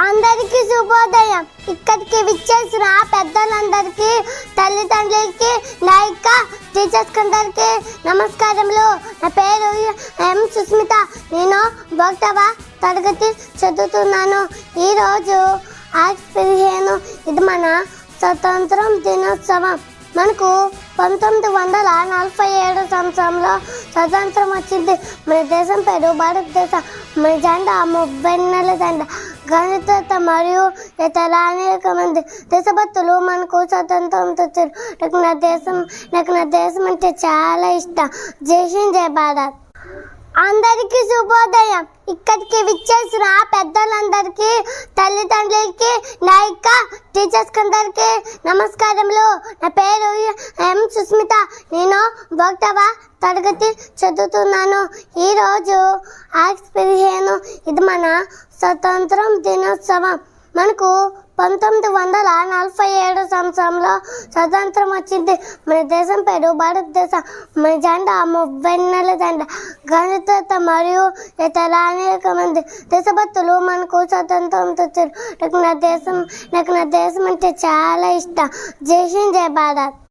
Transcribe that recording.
అందరికీ శుభోదయం. ఇక్కడికి విచ్చేసిన పెద్దలందరికీ, తల్లిదండ్రులకి, నాయక టీచర్స్ అందరికీ నమస్కారములు. నా పేరు ఎం సుస్మిత. నేను 1వ తరగతి చదువుతున్నాను. ఈరోజు ఆగస్టు 15 ఇది మన స్వతంత్రం దినోత్సవం. మనకు 1947 సంవత్సరంలో స్వతంత్రం వచ్చింది. మన దేశం పేరు భారతదేశం. మన జెండా 30 నెలల జెండా. గణతంత్ర మరియు ఇతర అనేక మంది దేశభక్తులు మనకు స్వతంత్రం తెచ్చారు. నాకు నా దేశం అంటే చాలా ఇష్టం. జై హింద్, జై భారత్. అందరికీ శుభోదయం. ఇక్కడికి విచ్చేసిన పెద్దలందరికీ, తల్లిదండ్రులకి, నాయక టీచర్స్ అందరికీ నమస్కారములు. నా పేరు ఎం సుస్మిత. నేను 1వ తరగతి చదువుతున్నాను. ఈరోజు ఆగస్టు 15 ఇది మన స్వతంత్రం దినోత్సవం. మనకు 1947 సంవత్సరంలో స్వతంత్రం వచ్చింది. మన దేశం పేరు భారతదేశం. మన జెండా 30 నెలల జెండా. గణతంత్ర మరియు ఇతర అనేక మంది దేశభక్తులు మనకు స్వతంత్రం తెచ్చారు. నాకు నా దేశం అంటే చాలా ఇష్టం. జై హింద్, జై భారత్.